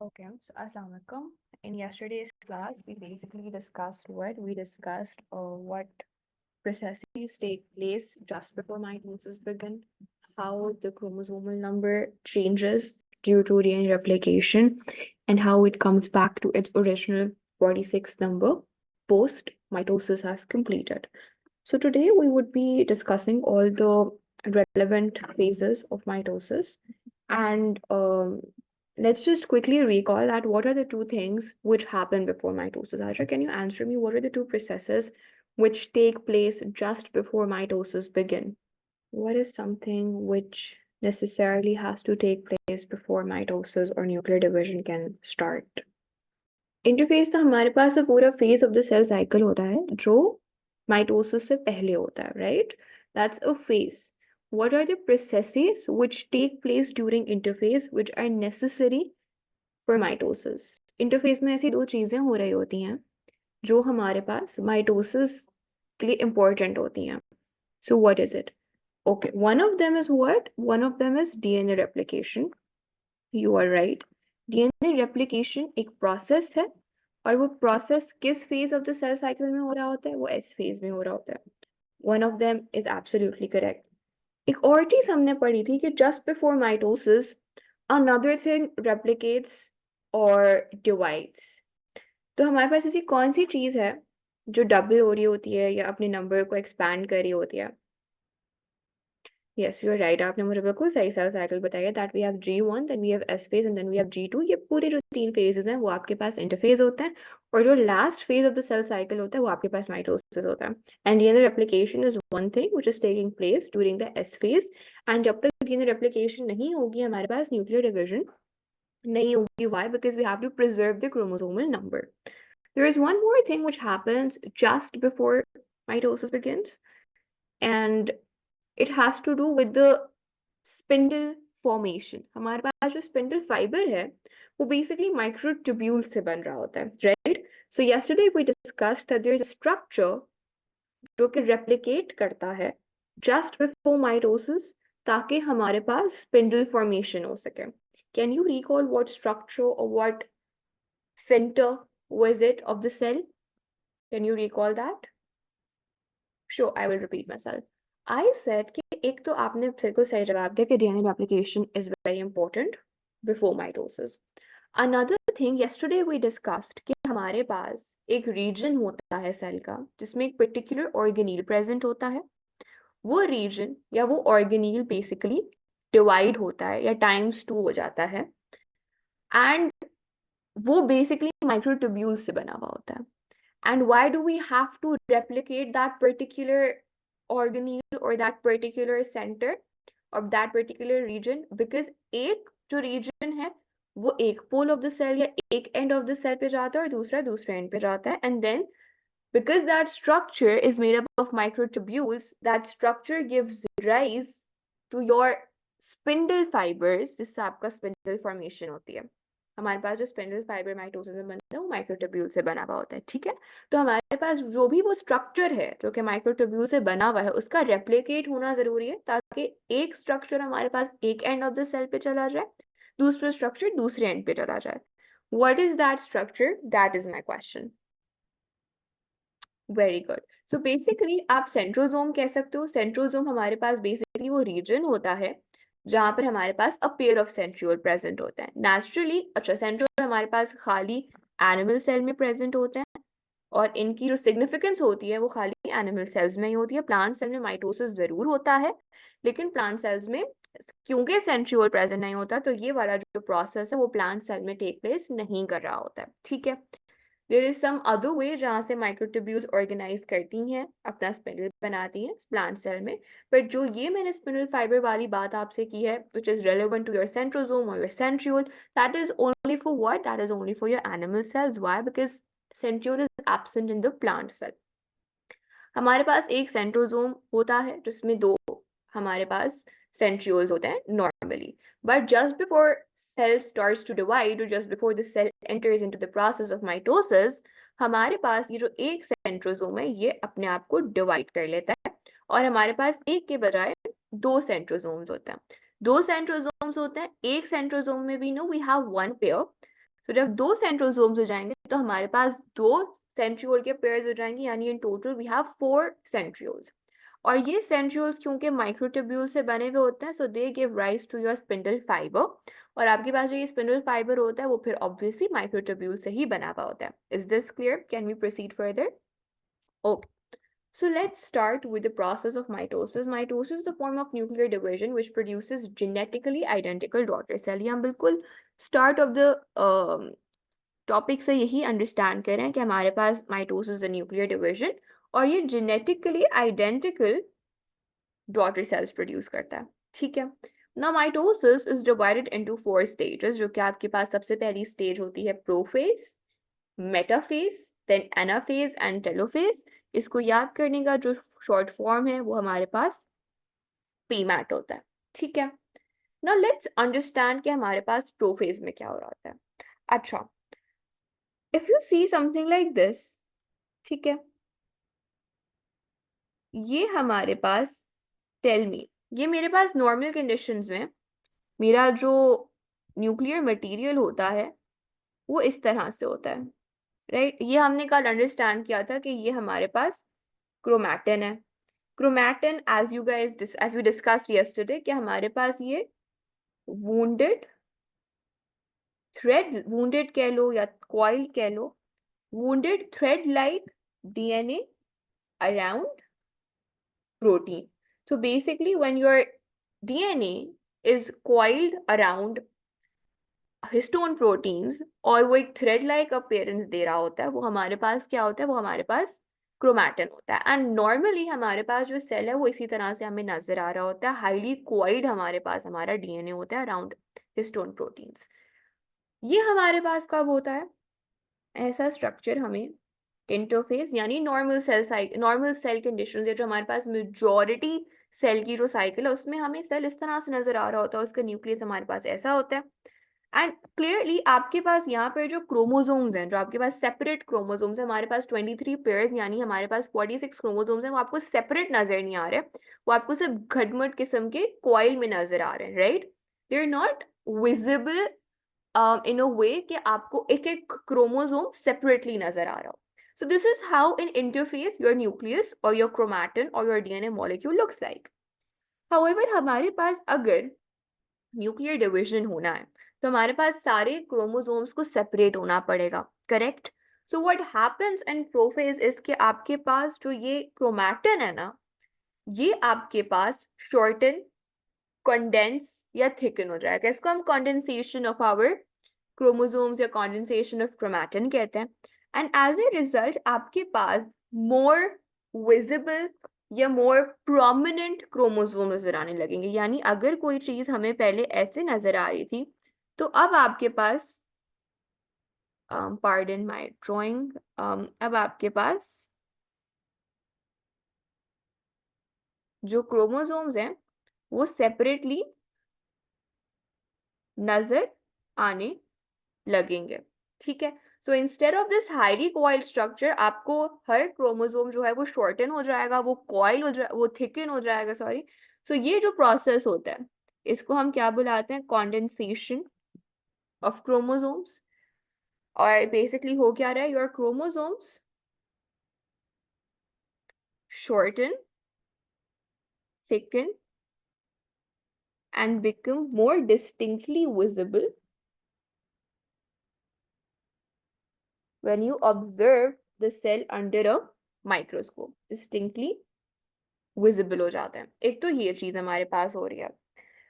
Okay, so Assalamu alaikum. In yesterday's class, we basically discussed what processes take place just before mitosis begin, how the chromosomal number changes due to DNA replication, and how it comes back to its original 46 number post mitosis has completed. So today we would be discussing all the relevant phases of mitosis and let's just quickly recall that what are the two things which happen before mitosis. Aisha, can you answer me what are the two processes which take place just before mitosis begin? What is something which necessarily has to take place before mitosis or nuclear division can start? Interface तो हमारे पास पूरा phase of the cell cycle होता है जो mitosis से पहले होता है right that's a phase what are the processes which take place during interface which are necessary for mitosis interface में ऐसी दो चीजें हो रही होती हैं जो हमारे पास माइटोसिस के लिए इंपॉर्टेंट होती हैं so what is it okay one of them is what one of them is DNA replication you are right DNA replication एक प्रोसेस है और वो प्रोसेस किस phase of the cell cycle में हो रहा होता है वो एस फेज में हो रहा होता है one of them is absolutely correct एक और चीज हमने पढ़ी थी कि just before mitosis another thing replicates और डिवाइड्स तो हमारे पास ऐसी कौन सी चीज है जो डबल हो रही होती है या अपने नंबर को एक्सपैंड कर रही होती है यस यू आर राइट आपने मुझे बिल्कुल सही सेल साइकिल बताया that we have G1 then we have S phase and then we have G2 ये पूरे जो तीन फेजेस हैं वो आपके पास इंटरफेज होते हैं और जो last phase of the cell cycle होता है वो आपके पास माइटोसिस होता है and DNA replication is one thing which is taking place during the S phase and जब तक डीएनए रेप्लिकेशन नहीं होगी हमारे पास न्यूक्लियर डिवीजन नहीं होगी why because we have to preserve the chromosomal number there is one more thing which happens just before mitosis begins and it has to do with the spindle formation हमारे पास जो spindle fiber है वो basically microtubule से बन रहा होता है right so yesterday we discussed that there is a structure जो कि replicate करता है just before mitosis ताकि हमारे पास spindle formation हो सके can you recall what structure or what center was it of the cell can you recall that sure I will repeat myself I said कि एक तो आपने बिल्कुल सही जवाब दिया कि DNA replication is very important before mitosis another thing yesterday we discussed कि हमारे पास एक रीजन होता है सेल का जिसमें एक पर्टिकुलर ऑर्गेनील प्रेजेंट होता है वो रीजन या वो ऑर्गेनील बेसिकली डिवाइड होता है या टाइम्स 2 हो जाता है एंड वो बेसिकली माइक्रोट्यूब्यूल से बना हुआ होता है and why do we have to replicate that particular organelle or that particular center of that particular region because एक जो region है वो एक pole of the cell या एक end of the cell पे जाता है और दूसरा दूसरे end पे जाता है and then because that structure is made up of microtubules that structure gives rise to your spindle fibers जिससे आपका spindle formation होती है हमारे पास जो स्पिंडल फाइबर माइटोसिस में बनता है वो माइक्रोट्यूब्यूल से बना हुआ होता है ठीक है तो हमारे पास जो भी वो स्ट्रक्चर है जो कि माइक्रोट्यूब्यूल से बना हुआ है उसका रेप्लिकेट होना जरूरी है ताकि एक स्ट्रक्चर हमारे पास एक एंड ऑफ द सेल पे चला जाए दूसरा स्ट्रक्चर दूसरे एंड पे चला जाए what is that structure that is my question very good so basically आप सेंट्रोजोम कह सकते हो सेंट्रोजोम हमारे पास बेसिकली वो रीजन होता है जहां पर हमारे पास a pair of centriole present होते हैं नेचुरली अच्छा सेंट्रियोल हमारे पास खाली एनिमल सेल में प्रेजेंट होते हैं और इनकी जो सिग्निफिकेंस होती है वो खाली एनिमल सेल्स में ही होती है प्लांट सेल में माइटोसिस जरूर होता है लेकिन प्लांट सेल्स में क्योंकि सेंट्रियोल प्रेजेंट नहीं होता तो ये वाला जो प्रोसेस है वो प्लांट सेल में टेक प्लेस नहीं कर रहा होता है ठीक है there is some other way जहाँ से माइक्रोट्यूब्यूल्स ऑर्गेनाइज करती हैं अपना स्पिंडल बनाती हैं प्लांट सेल में बट जो ये मैंने स्पिंडल फाइबर वाली बात आपसे की है which is relevant to your centrosome और your centriole that is only for what that is only for your animal cells why because centriole is absent in the plant cell हमारे पास एक centrosome होता है जिसमें दो हमारे पास centrioles होते हैं normally but just before cell starts to divide or just before the cell enters into the process of mitosis हमारे पास ये जो एक सेंट्रोजोम है ये अपने आप को डिवाइड कर लेता है और हमारे पास एक के बजाय दो सेंट्रोजोम्स होते हैं दो सेंट्रोजोम्स होते हैं एक सेंट्रोजोम में भी no we have one pair तो जब 2 सेंट्रोसोम्स हो जाएंगे तो हमारे पास 2 सेंट्रियोल के पेयर्स हो जाएंगे, यानी in total we have 4 centrioles. और ये सेंट्रियोल्स क्योंकि माइक्रोट्यूब्यूल से बने हुए होते हैं, so they give rise to your spindle fibre. और आपके पास जो ये स्पिंडल फाइबर होता है वो फिर ऑब्वियसली माइक्रोट्यूब्यूल से ही बना हुआ होता है। Is this clear? Can we proceed further? Okay, so let's start with the process of mitosis. Mitosis is the form of nuclear division which produces genetically identical daughter cell. ये हम बिल्कुल start of the topic से यही understand करें कि हमारे पास mitosis the nuclear division और ये genetically identical daughter cells produce करता है। ठीक है, now mitosis is divided into 4 stages, जो कि आपके पास सबसे पहली स्टेज होती है prophase, metaphase, then anaphase and telophase. इसको याद करने का जो शॉर्ट फॉर्म है वो हमारे पास पीमैट होता है। ठीक है, नाउ लेट्स अंडरस्टैंड कि हमारे पास प्रोफेज में क्या हो रहा होता है। अच्छा, if you see something like this, ठीक है, ये हमारे पास टेल मी, ये मेरे पास नॉर्मल कंडीशंस में मेरा जो न्यूक्लियर मटेरियल होता है वो इस तरह से होता है, राइट? ये हमने कल अंडरस्टैंड किया था कि ये हमारे पास क्रोमैटिन है। Chromatin as we discussed yesterday कि हमारे पास ये वुंडेड थ्रेड, वुंडेड कह लो या कॉइल्ड कह लो, wounded thread like DNA around protein. So basically when your DNA is coiled around histone proteins और वो एक थ्रेड लाइक अपीयरेंस दे रहा होता है, वो हमारे पास क्या होता है? वो हमारे पास क्रोमैटिन होता है। एंड नॉर्मली हमारे पास जो सेल है वो इसी तरह से हमें नजर आ रहा होता है, हाईली क्वाइल्ड हमारे पास हमारा डीएनए होता है अराउंड हिस्टोन प्रोटीन्स। ये हमारे पास कब होता है? ऐसा स्ट्रक्चर हमें इंटरफेस यानी नॉर्मल सेल कंडीशंस, या जो हमारे पास मेजॉरिटी सेल की जो साइकिल है उसमें हमें सेल इस तरह से नजर आ रहा होता है, उसका न्यूक्लियस हमारे पास ऐसा होता है। एंड क्लियरली आपके पास यहाँ पर जो क्रोमोसोम्स हैं, जो आपके पास सेपरेट क्रोमोसोम्स हैं, हमारे पास 23 पेयर्स यानी हमारे पास 46 क्रोमोसोम्स हैं, वो आपको सेपरेट नजर नहीं आ रहे, वो आपको सिर्फ घटमट किस्म के कॉइल में नजर आ रहे हैं, right? They are not visible in a way कि आपको एक एक क्रोमोसोम सेपरेटली नजर आ रहा हो। So this is how in interface your nucleus or your chromatin or your DNA molecule looks like. However, हमारे पास अगर न्यूक्लियर डिवीजन होना है तो हमारे पास सारे क्रोमोसोम्स को सेपरेट होना पड़ेगा, correct? So what happens in prophase is कि आपके पास जो ये क्रोमैटिन है ना, ये आपके पास शॉर्टन, कंडेंस या थिकन हो जाएगा। इसको हम कंडेंसेशन ऑफ आवर क्रोमोसोम्स या कंडेंसेशन ऑफ क्रोमैटिन कहते हैं। एंड एज ए रिजल्ट आपके पास मोर विजिबल या मोर प्रोमिनेंट क्रोमोसोम नजर आने लगेंगे। यानी अगर कोई चीज हमें पहले ऐसे नजर आ रही थी तो अब आपके पास पार्डन माय ड्राइंग, अब आपके पास जो क्रोमोसोम्स हैं वो सेपरेटली नजर आने लगेंगे। ठीक है, so instead of this highly coiled structure आपको हर क्रोमोसोम जो है वो शॉर्टन हो जाएगा, वो कॉइल हो जाए, वो थिकन हो जाएगा, सॉरी। सो ये जो प्रोसेस होता है इसको हम क्या बुलाते हैं? Condensation of chromosomes. और बेसिकली हो क्या रहा है? Your chromosomes shorten, thicken and become more distinctly visible when you observe the cell under a microscope. Distinctly visible हो जाता है। एक तो ये चीज हमारे पास हो रही है।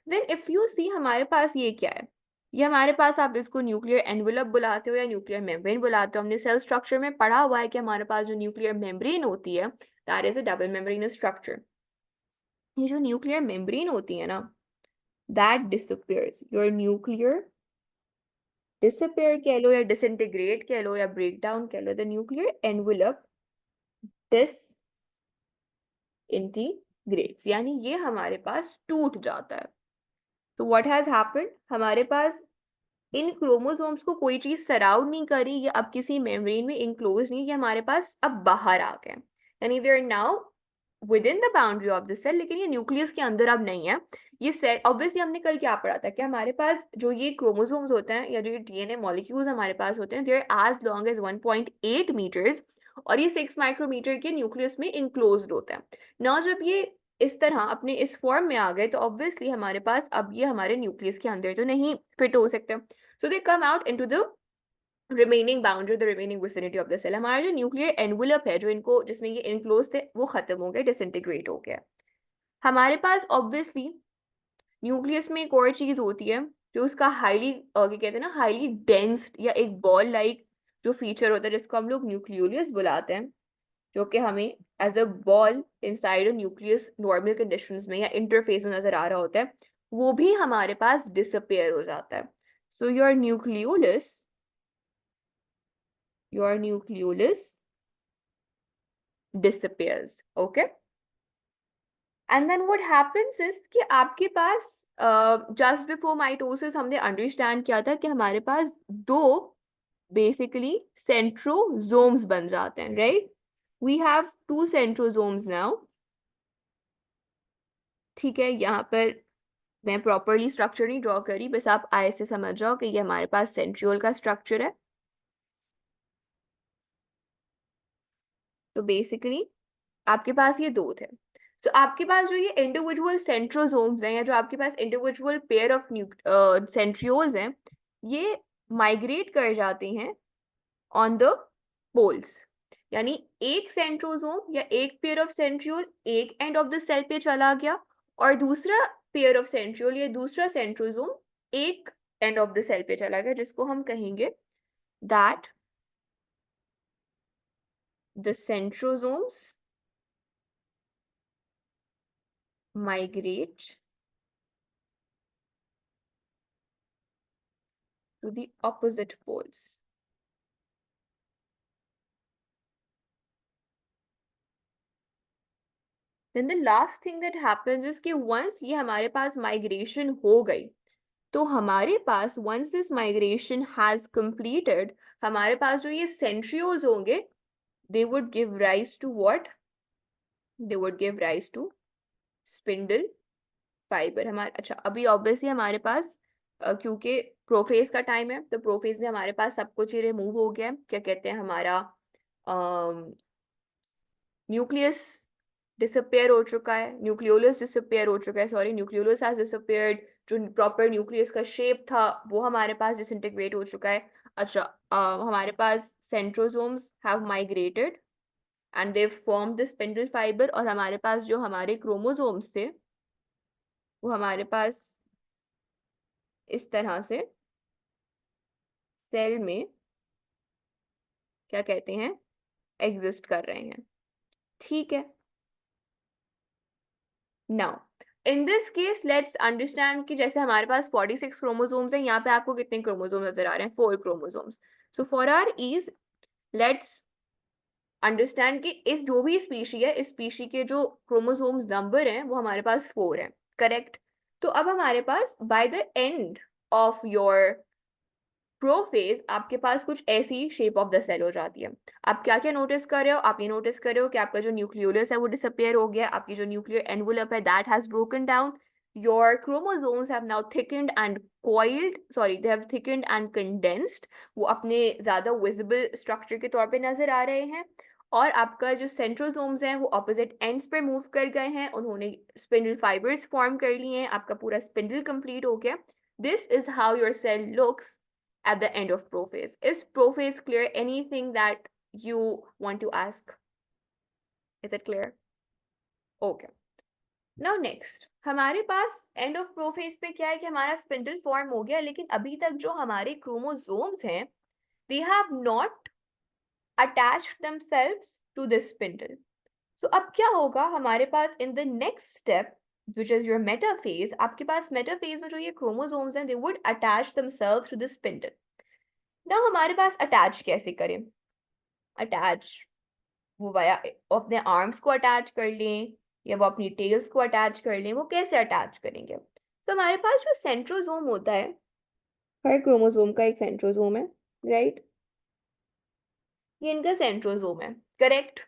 देन इफ यू सी हमारे पास ये क्या है? ये हमारे पास, आप इसको न्यूक्लियर एनवेलप बुलाते हो या न्यूक्लियर मेम्ब्रेन बुलाते हो। हमने सेल स्ट्रक्चर में पढ़ा हुआ है कि हमारे पास जो न्यूक्लियर मेम्ब्रेन होती है that is a double membranous structure. ये जो न्यूक्लियर मेम्ब्रेन होती है ना, that disappears, your nuclear disappear कह लो या डिसइंटीग्रेट कह लो या ब्रेक डाउन कह लो, द न्यूक्लियर एनवेलप डिसइंटीग्रेट्स, यानी ये हमारे पास टूट जाता है। तो व्हाट हैज हैपेंड? हमारे पास इन क्रोमोसोम्स को कोई चीज सराउंड नहीं करी, ये अब किसी मेम्ब्रेन में इंक्लोज नहीं, ये हमारे पास अब बाहर आ गए, यानी they are now within the boundary of the cell, लेकिन ये न्यूक्लियस के अंदर अब नहीं है। ये सेल, ऑब्वियसली हमने कल क्या पढ़ा था कि हमारे पास जो ये क्रोमोसोम्स होते हैं या जो ये डीएनए मॉलिक्यूल्स हमारे पास होते हैं, they are as long as 1.8 metres, और ये 6 माइक्रोमीटर के न्यूक्लियस में इंक्लोज्ड होता है ना। जब ये इस तरह अपने इस फॉर्म में आ गए तो ऑब्वियसली हमारे पास अब ये हमारे न्यूक्लियस के अंदर तो नहीं फिट हो सकते, so they come out into the remaining boundary, the remaining vicinity of the cell. हमारा जो न्यूक्लियर एनवलप है, जो इनको जिसमें ये इनक्लोज थे, वो खत्म हो गया, डिसइंटीग्रेट हो गया। हमारे पास ऑब्वियसली न्यूक्लियस में एक और चीज होती है जो उसका हाईली क्या कहते हैं ना, हाईली डेंस्ड या एक बॉल लाइक जो फीचर होता है, जिसको हम लोग न्यूक्लियोलस बुलाते हैं, जो कि हमें as a ball inside nucleus normal conditions में या इंटरफेस में नजर आ रहा होता है, वो भी हमारे पास डिसअपेयर हो जाता है। सो your nucleolus disappears, okay? And then what happens is कि आपके पास just before mitosis हमने अंडरस्टैंड किया था कि हमारे पास दो basically centrosomes बन जाते हैं, right? We have two centrosomes now. ठीक है, यहाँ पर मैं प्रॉपरली स्ट्रक्चर नहीं ड्रॉ करी, बस आप आए से समझ जाओ कि ये हमारे पास सेंट्रियोल का स्ट्रक्चर है। तो बेसिकली आपके पास ये दो थे। तो आपके पास जो ये इंडिविजुअल सेंट्रोसोम्स हैं, या जो आपके पास इंडिविजुअल पेयर ऑफ सेंट्रियोल्स हैं, ये माइग्रेट कर जाते हैं ऑन द पोल्स। यानी एक सेंट्रोसोम या एक पेयर ऑफ सेंट्रियोल एक एंड ऑफ द सेल पे चला गया, और दूसरा पेयर ऑफ सेंट्रियोल या दूसरा सेंट्रोसोम एक एंड ऑफ द सेल पे चला गया, जिसको हम कहेंगे that the centrosomes migrate to the opposite poles. Then the last thing that happens is कि once ये हमारे पास migration हो गई, तो हमारे पास once this migration has completed, हमारे पास जो ये centrioles होंगे, they would give rise to what? They would give rise to spindle fiber। हमारे अच्छा, अभी obviously हमारे पास क्योंकि प्रोफेज का टाइम है, तो प्रोफेज में हमारे पास सब कुछ ही रिमूव हो गया है। क्या कहते हैं, हमारा न्यूक्लियस डिसअपेयर हो चुका है, न्यूक्लियोलस डिसअपेयर हो चुका है, सॉरी, न्यूक्लियोलस हैज डिसअपेयर्ड। जो प्रॉपर न्यूक्लियस का शेप था वो हमारे पास डिसइंटीग्रेट हो चुका है। अच्छा, हमारे पास centrosomes have migrated and they form the spindle fibre, और हमारे पास जो हमारे क्रोमोसोम्स थे वो हमारे पास इस तरह से सेल में क्या कहते हैं, एग्जिस्ट कर रहे हैं। ठीक है, now in this case let's understand कि जैसे हमारे पास 46 क्रोमोसोम्स हैं, यहाँ पे आपको कितने क्रोमोसोम्स नजर आ रहे हैं? 4 chromosomes. So for our ease let's understand कि इस जो भी स्पीशी है, इस स्पीशी के जो क्रोमोसोम्स नंबर हैं वो हमारे पास 4 हैं, करेक्ट? तो अब हमारे पास by the end of your prophase आपके पास कुछ ऐसी शेप ऑफ द सेल हो जाती है। आप क्या क्या नोटिस कर रहे हो? आप ये नोटिस कर रहे हो कि आपका जो न्यूक्लियोलस है वो डिसअपेयर हो गया, आपकी जो न्यूक्लियर एनवलप है that has broken down, your chromosomes have now thickened and coiled, sorry, they have thickened and condensed, वो अपने ज्यादा विजिबल स्ट्रक्चर के तौर पे नजर आ रहे हैं, और आपका जो सेंट्रोसोम्स हैं वो ऑपोजिट एंड्स पर मूव कर गए हैं, उन्होंने स्पिंडल फाइबर्स फॉर्म कर लिए हैं, आपका पूरा स्पिंडल कंप्लीट हो गया। This is how your cell looks at the end of prophase. Is prophase clear? Anything that you want to ask? Is it clear? Okay. Now next, हमारे पास end of prophase पे क्या है कि हमारा spindle form हो गया, लेकिन अभी तक जो हमारे chromosomes हैं, they have not attached themselves to this spindle. So अब क्या होगा हमारे पास in the next step, which is your metaphase, आपके पास metaphase में जो ये chromosomes हैं, they would attach themselves to the spindle. ना हमारे पास अटैच कैसे करें? अटैच वो वाया अपने आर्म्स को अटैच कर लें, या वो अपनी टेल्स को अटैच कर लें, वो कैसे अटैच करेंगे? तो हमारे पास जो सेंट्रोसोम होता है, हर क्रोमोसोम का एक सेंट्रोसोम है, राइट? ये इनका सेंट्रोसोम है, करेक्ट?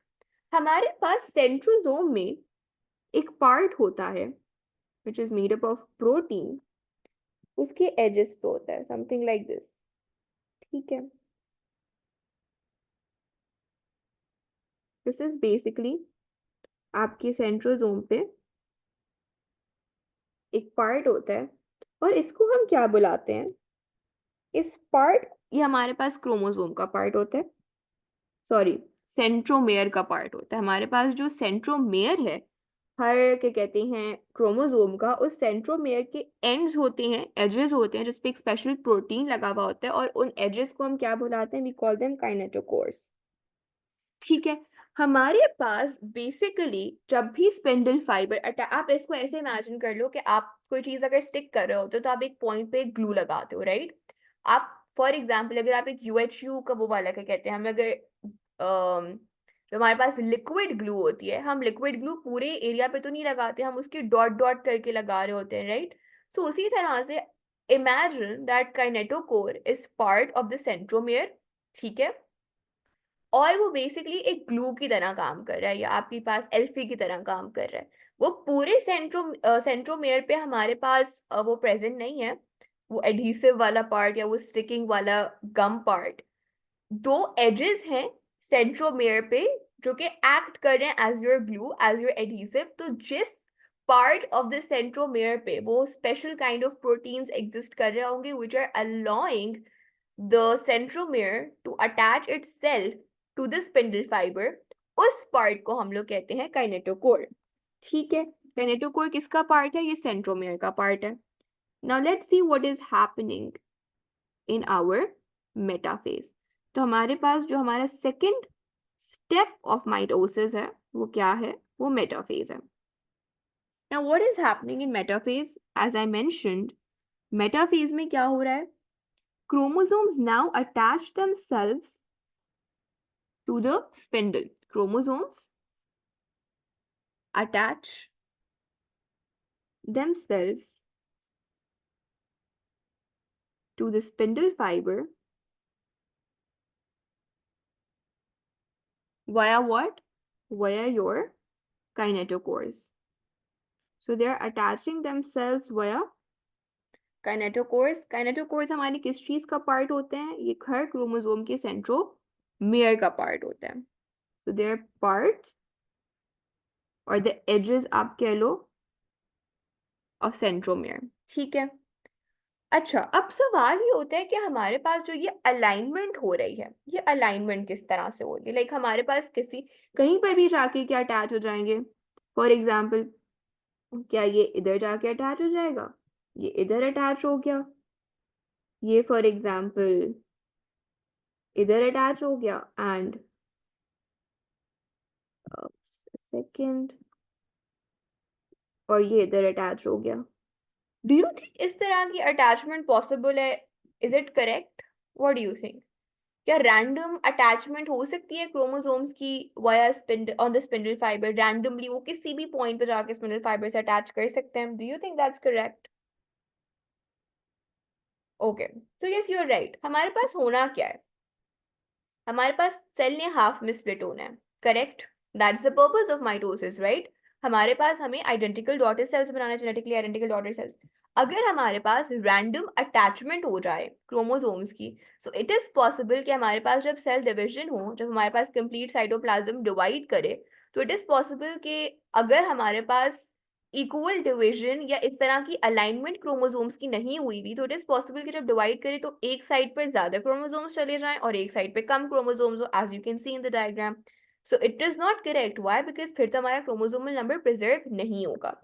हमारे पास सेंट्रोसोम में एक पार्ट होता है which is made up of protein, उसके एजेस पे होता है समथिंग लाइक दिस, ठीक है। दिस इज बेसिकली आपके सेंट्रोसोम पे एक पार्ट होता है, और इसको हम क्या बुलाते हैं, इस पार्ट, ये हमारे पास क्रोमोसोम का पार्ट होता है, सॉरी सेंट्रोमेयर का पार्ट होता है। हमारे पास जो सेंट्रोमेयर है हर क्या कहते हैं क्रोमोसोम का, उस सेंट्रोमेयर के एंड्स होते हैं, एजेस होते हैं जिसपे एक स्पेशल प्रोटीन लगा हुआ होता है, और उन एजेस को हम क्या बुलाते हैं, वी कॉल देम काइनेटोकोर्स, ठीक है। हमारे पास बेसिकली जब भी स्पिंडल फाइबर आप इसको ऐसे इमेजिन कर लो कि आप कोई चीज अगर स्टिक कर रहे होते हो तो आप एक पॉइंट पे ग्लू लगाते हो, राइट। आप फॉर एग्जाम्पल अगर आप एक यूएचयू का वो वाला क्या कहते हैं, हम अगर जो हमारे पास लिक्विड ग्लू होती है, हम लिक्विड ग्लू पूरे एरिया पे तो नहीं लगाते, हम उसकी डॉट डॉट करके लगा रहे होते हैं, राइट। सो उसी तरह से imagine that kinetochore is part of the centromere, ठीक है। और वो बेसिकली एक ग्लू की तरह काम कर रहा है, या आपके पास एल्फी की तरह काम कर रहा है। वो पूरे सेंट्रोमेयर पे हमारे पास वो प्रेजेंट नहीं है, वो एडहीसिव वाला पार्ट या वो स्टिकिंग वाला गम पार्ट। दो एजेस हैं सेंट्रोमेयर पे जो कि एक्ट कर रहे हैं as your glue, as your adhesive. तो जिस पार्ट ऑफ द सेंट्रोमेयर पे वो special kind of proteins exist कर रहे होंगे which are allowing the centromere to attach itself to the spindle fiber, उस पार्ट को हम लोग कहते हैं काइनेटोकोर, ठीक है। काइनेटोकोर किसका पार्ट है, ये सेंट्रोमेयर का पार्ट है। Now let's see what is happening in our metaphase. तो हमारे पास जो हमारा सेकंड स्टेप ऑफ माइटोसिस है वो क्या है, वो मेटाफेज है। Now what is happening in metaphase, as I mentioned, metaphase में क्या हो रहा है, chromosomes now attach themselves to the spindle. Chromosomes attach themselves to the spindle fiber via what? Via your kinetochores. So they are attaching themselves via kinetochores. Kinetochores हमारी किस चीज का part होते हैं, ये हर क्रोमोसोम के सेंट्रोमेयर का पार्ट होता है। So they are part और the edges आप कह लो of centromere, ठीक है। अच्छा, अब सवाल ये होता है कि हमारे पास जो ये अलाइनमेंट हो रही है, ये अलाइनमेंट किस तरह से हो रही है, लाइक हमारे पास किसी कहीं पर भी जाके क्या अटैच हो जाएंगे। फॉर एग्जाम्पल क्या ये इधर जाके अटैच हो जाएगा, ये इधर अटैच हो गया, ये फॉर एग्जाम्पल इधर अटैच हो गया, एंड सेकेंड, और ये इधर अटैच हो गया। डू यू थिंक इस तरह की अटैचमेंट पॉसिबल है, is it correct, what do you think, क्या रैंडम अटैचमेंट हो सकती है क्रोमोसोम्स की via spindle on the spindle fibre, randomly वो किसी भी पॉइंट पे जाके स्पिंडल फाइबर से अटैच कर सकते हैं, do you think that's correct. Okay, so yes you are right. हमारे पास होना क्या है, हमारे पास सेल ने हाफ में स्प्लिट होना है, correct, that's the purpose of mitosis, right. हमारे पास हमें आइडेंटिकल डॉटर सेल्स बनाना है, जेनेटिकली आइडेंटिकल डॉटर सेल्स। अगर हमारे पास रैंडम अटैचमेंट हो जाए क्रोमोसोम्स की, सो इट इज पॉसिबल कि हमारे पास जब सेल डिविजन हो, जब हमारे पास कंप्लीट साइटोप्लाज्म डिवाइड करे, तो इट इज पॉसिबल कि अगर हमारे पास इक्वल डिवीजन या इस तरह की अलाइनमेंट क्रोमोसोम्स की नहीं हुई भी, तो इट इज पॉसिबल कि जब डिवाइड करें तो एक साइड पर ज्यादा क्रोमोसोम्स चले जाएं और एक साइड पे कम क्रोमोसोम्स हो, as you can see in the diagram. So it is not correct, why, because फिर तो हमारा क्रोमोसोमल नंबर प्रिजर्व नहीं होगा।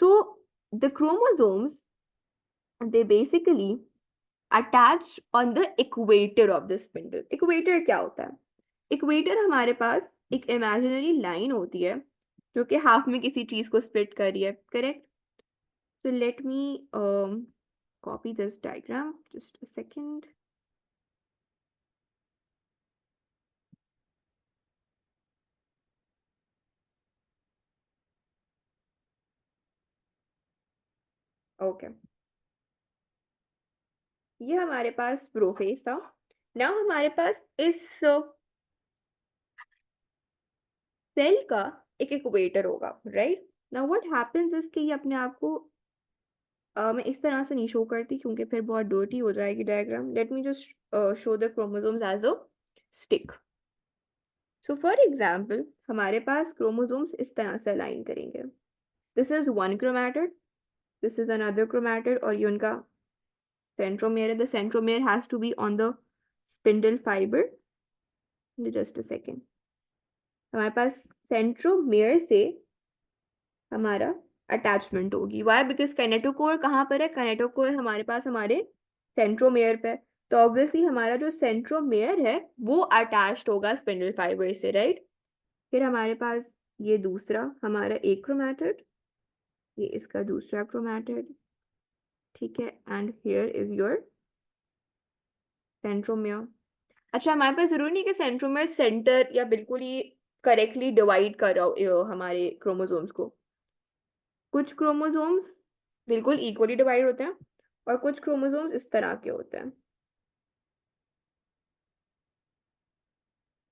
So the chromosomes they basically attach on the equator of the spindle। equator क्या होता है, equator हमारे पास एक imaginary line होती है जो कि हाफ में किसी चीज को स्प्लिट कर रही है, correct. so let me copy this diagram, just a second। Okay, ये हमारे पास प्रोफेस था। नाउ हमारे पास इस सेल का एक इक्वेटर होगा, right? Now what happens is कि ये अपने आप को मैं इस तरह से नहीं शो करती क्योंकि फिर बहुत डर्टी हो जाएगी diagram. Let me just show the chromosomes as a stick. So for example हमारे पास क्रोमोसोम्स इस तरह से अलाइन करेंगे. This is one chromatid, this is another chromatid, और ये उनका सेंट्रोमेयर है. The centromere has to be on the spindle fibre. Just a second. हमारे पास सेंट्रोमेयर से हमारा अटैचमेंट होगी. वाई? बिकॉज काइनेटोकोर कहाँ पर है? काइनेटोकोर हमारे पास हमारे सेंट्रोमेयर पे. तो ऑब्वियसली हमारा जो सेंट्रोमेयर है वो अटैच्ड होगा स्पिंडल फाइबर से, राइट? फिर हमारे पास ये दूसरा हमारा एक क्रोमैटिड, ये इसका दूसरा क्रोमैटिड, ठीक है. And here is your centromere. अच्छा, हमारे पास जरूरी नहीं कि सेंट्रोमेयर सेंटर या बिल्कुल ही करेक्टली डिवाइड कर रहा हो हमारे क्रोमोसोम्स को. कुछ क्रोमोसोम्स बिल्कुल इक्वली डिवाइड होते हैं और कुछ क्रोमोसोम्स इस तरह के होते हैं,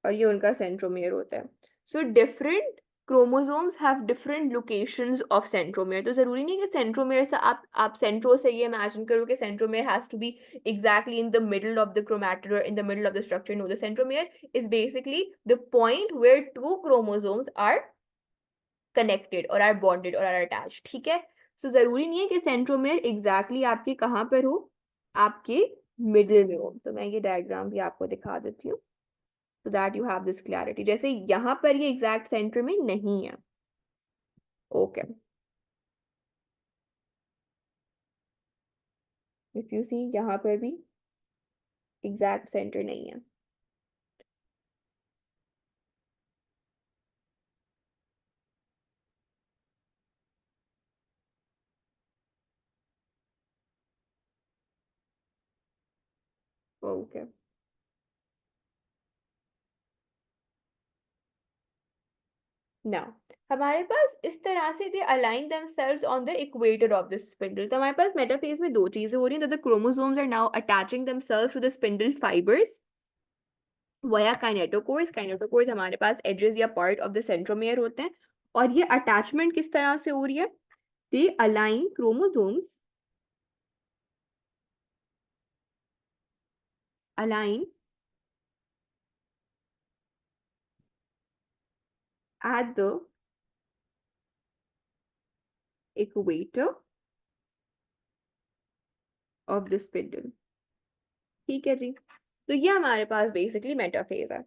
और ये उनका सेंट्रोमियर होता है. So different chromosomes have different locations of centromere. तो जरूरी नहीं कि सेंट्रोमियर से आप सेंट्रो से ये इमेजिन करो कि centromere has to be exactly in the middle of the chromatid और in the middle of the structure. No, the centromere is basically the point where two chromosomes are connected और are bonded और are attached, ठीक है. सो जरूरी नहीं है कि centromere exactly आपके कहाँ पर हो, आपके मिडिल में हो. तो मैं ये डायग्राम भी आपको दिखा देती हूँ so that you have this clarity. जैसे यहाँ पर ये एग्जैक्ट सेंटर में नहीं है. ओके, इफ यू सी यहाँ पर भी एग्जैक्ट सेंटर नहीं है. ओके, नाउ हमारे पास इस तरह से they align themselves on the equator of this spindle. तो हमारे पास मेटाफेज में दो चीजें हो रही हैं. The chromosomes are now attaching themselves to the spindle fibres via kinetochores. Kinetochores हमारे पास एजेस या पार्ट ऑफ द सेंट्रोमेयर होते हैं. और ये अटैचमेंट किस तरह से हो रही है? They align chromosomes align at the equator of the spindle. ठीक है जी. तो ये हमारे पास बेसिकली मेटाफेज है.